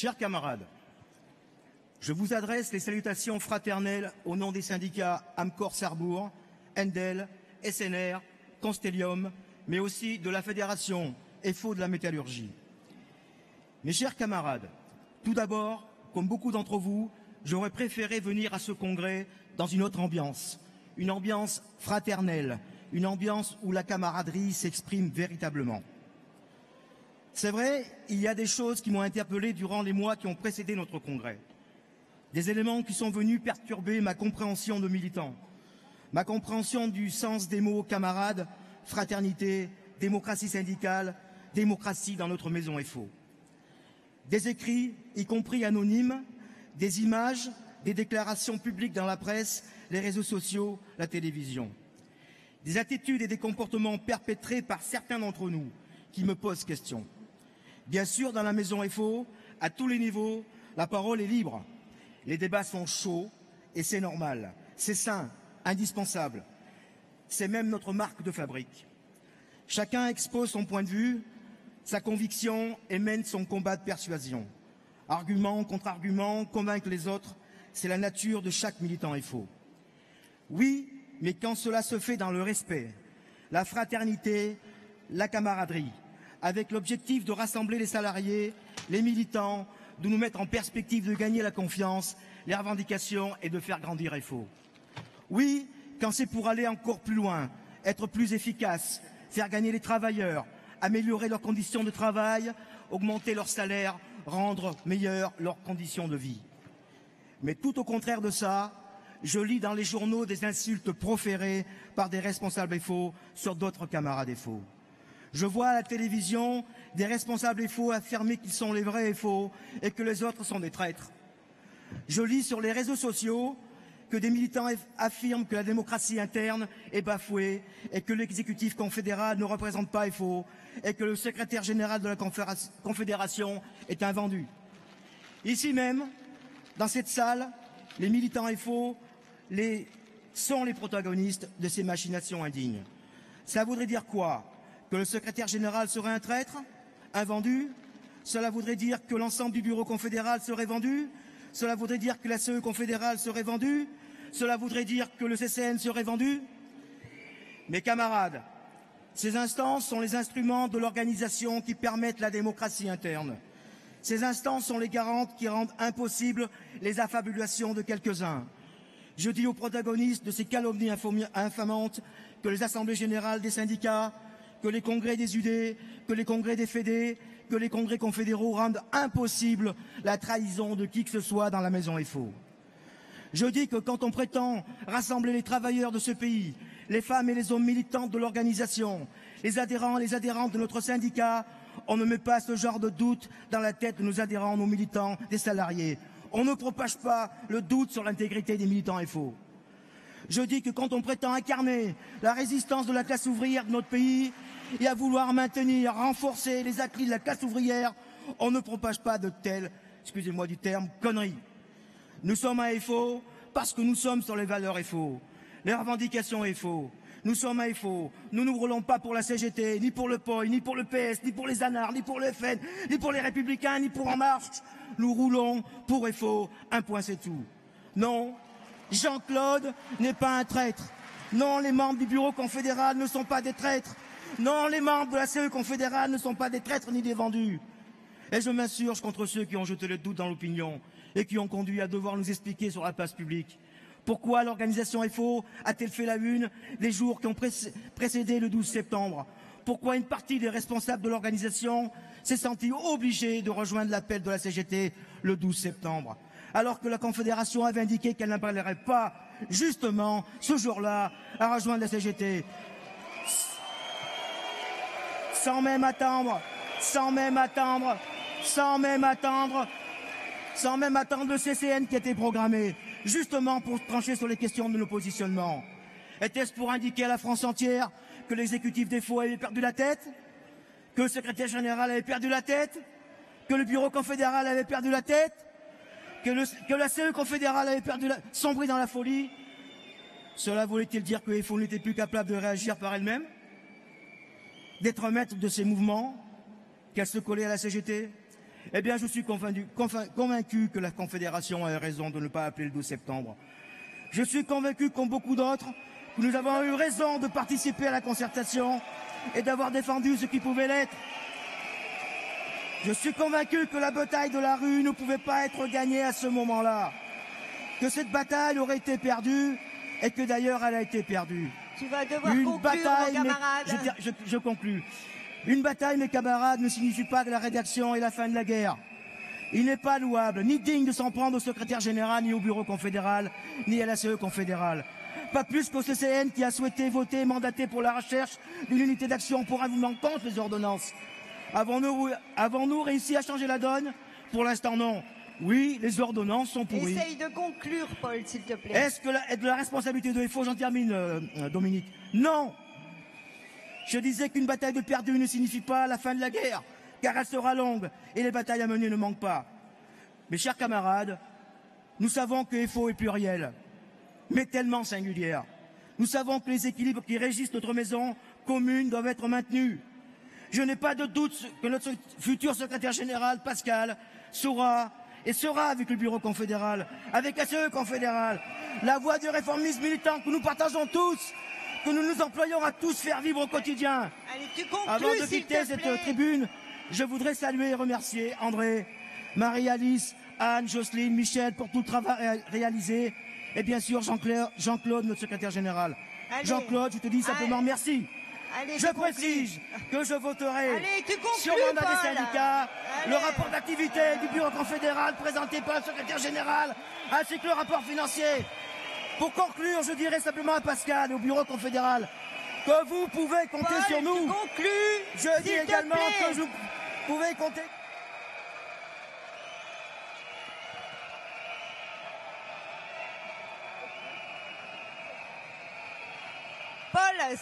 Chers camarades, je vous adresse les salutations fraternelles au nom des syndicats Amcor-Sarrebourg, Endel, SNR, Constellium, mais aussi de la Fédération FO de la métallurgie. Mes chers camarades, tout d'abord, comme beaucoup d'entre vous, j'aurais préféré venir à ce congrès dans une autre ambiance, une ambiance fraternelle, une ambiance où la camaraderie s'exprime véritablement. C'est vrai, il y a des choses qui m'ont interpellé durant les mois qui ont précédé notre congrès. Des éléments qui sont venus perturber ma compréhension de militant, ma compréhension du sens des mots camarades, fraternité, démocratie syndicale, démocratie dans notre maison FO. Des écrits, y compris anonymes, des images, des déclarations publiques dans la presse, les réseaux sociaux, la télévision. Des attitudes et des comportements perpétrés par certains d'entre nous qui me posent question. Bien sûr, dans la maison FO, à tous les niveaux, la parole est libre. Les débats sont chauds et c'est normal. C'est sain, indispensable. C'est même notre marque de fabrique. Chacun expose son point de vue, sa conviction et mène son combat de persuasion. Argument contre argument, convaincre les autres, c'est la nature de chaque militant FO. Oui, mais quand cela se fait dans le respect, la fraternité, la camaraderie, avec l'objectif de rassembler les salariés, les militants, de nous mettre en perspective de gagner la confiance, les revendications et de faire grandir FO. Oui, quand c'est pour aller encore plus loin, être plus efficace, faire gagner les travailleurs, améliorer leurs conditions de travail, augmenter leur salaire, rendre meilleures leurs conditions de vie. Mais tout au contraire de ça, je lis dans les journaux des insultes proférées par des responsables FO sur d'autres camarades FO. Je vois à la télévision des responsables FO affirmer qu'ils sont les vrais FO et que les autres sont des traîtres. Je lis sur les réseaux sociaux que des militants affirment que la démocratie interne est bafouée et que l'exécutif confédéral ne représente pas FO et que le secrétaire général de la confédération est un vendu. Ici même, dans cette salle, les militants FO sont les protagonistes de ces machinations indignes. Ça voudrait dire quoi? Que le secrétaire général serait un traître? Un vendu? Cela voudrait dire que l'ensemble du bureau confédéral serait vendu? Cela voudrait dire que la CE confédérale serait vendue? Cela voudrait dire que le CCN serait vendu? Mes camarades, ces instances sont les instruments de l'organisation qui permettent la démocratie interne. Ces instances sont les garantes qui rendent impossibles les affabulations de quelques-uns. Je dis aux protagonistes de ces calomnies infamantes que les assemblées générales des syndicats, que les congrès des UD, que les congrès des fédés, que les congrès confédéraux rendent impossible la trahison de qui que ce soit dans la maison FO. Je dis que quand on prétend rassembler les travailleurs de ce pays, les femmes et les hommes militants de l'organisation, les adhérents et les adhérentes de notre syndicat, on ne met pas ce genre de doute dans la tête de nos adhérents, nos militants, des salariés. On ne propage pas le doute sur l'intégrité des militants FO. Je dis que quand on prétend incarner la résistance de la classe ouvrière de notre pays et à vouloir maintenir, renforcer les acquis de la classe ouvrière, on ne propage pas de telles, excusez-moi du terme, conneries. Nous sommes un FO parce que nous sommes sur les valeurs FO, les revendications FO. Nous sommes un FO. Nous ne roulons pas pour la CGT, ni pour le POI, ni pour le PS, ni pour les ANAR, ni pour le FN, ni pour les Républicains, ni pour En Marche. Nous roulons pour FO. Un point, c'est tout. Non, Jean-Claude n'est pas un traître. Non, les membres du bureau confédéral ne sont pas des traîtres. Non, les membres de la CE confédérale ne sont pas des traîtres ni des vendus. Et je m'insurge contre ceux qui ont jeté le doute dans l'opinion et qui ont conduit à devoir nous expliquer sur la place publique. Pourquoi l'organisation FO a-t-elle fait la une les jours qui ont précédé le 12 septembre? Pourquoi une partie des responsables de l'organisation s'est sentie obligée de rejoindre l'appel de la CGT le 12 septembre? Alors que la Confédération avait indiqué qu'elle n'appellerait pas, justement, ce jour-là, à rejoindre la CGT. Sans même attendre le CCN qui était programmé, justement pour trancher sur les questions de nos positionnements. Était-ce pour indiquer à la France entière que l'exécutif des FO avait perdu la tête? Que le secrétaire général avait perdu la tête? Que le bureau confédéral avait perdu la tête? Que la CE confédérale avait sombré dans la folie? Cela voulait-il dire que les FO n'étaient plus capables de réagir par elles-mêmes? D'être maîtres de ces mouvements? Qu'elles se collaient à la CGT? Eh bien, je suis convaincu que la Confédération a raison de ne pas appeler le 12 septembre. Je suis convaincu, comme beaucoup d'autres, que nous avons eu raison de participer à la concertation et d'avoir défendu ce qui pouvait l'être. Je suis convaincu que la bataille de la rue ne pouvait pas être gagnée à ce moment-là, que cette bataille aurait été perdue et que d'ailleurs elle a été perdue. Tu vas devoir Une conclure, bataille, mon camarade. je conclus. Une bataille, mes camarades, ne signifie pas que la rédaction est la fin de la guerre. Il n'est pas louable, ni digne de s'en prendre au secrétaire général, ni au bureau confédéral, ni à la CE confédérale. Pas plus qu'au CCN qui a souhaité voter et mandater pour la recherche d'une unité d'action pour règlement contre les ordonnances. Avons-nous réussi à changer la donne? Pour l'instant, non. Oui, les ordonnances sont pourries. Essaye de conclure, Paul, s'il te plaît. Est-ce que de la responsabilité de FO, j'en termine, Dominique? Non. Je disais qu'une bataille de perdue ne signifie pas la fin de la guerre, car elle sera longue et les batailles à mener ne manquent pas. Mes chers camarades, nous savons que FO est pluriel, mais tellement singulière. Nous savons que les équilibres qui régissent notre maison commune doivent être maintenus. Je n'ai pas de doute que notre futur secrétaire général, Pascal, saura et sera avec le bureau confédéral, avec la CE confédérale, la voie du réformisme militant que nous partageons tous, que nous nous employons à tous faire vivre au quotidien. Allez, tu conclus, Avant de quitter cette tribune, je voudrais saluer et remercier André, Marie-Alice, Anne, Jocelyne, Michel pour tout le travail réalisé et bien sûr Jean-Claude, notre secrétaire général. Jean-Claude, je te dis simplement merci. Allez, je précise que je voterai conclus, sur mandat Paul. des syndicats, le rapport d'activité du bureau confédéral présenté par le secrétaire général, ainsi que le rapport financier. Pour conclure, je dirai simplement à Pascal et au bureau confédéral que vous pouvez compter Paul, sur nous. tu conclus, je dis également plaît. que vous pouvez compter. Paul,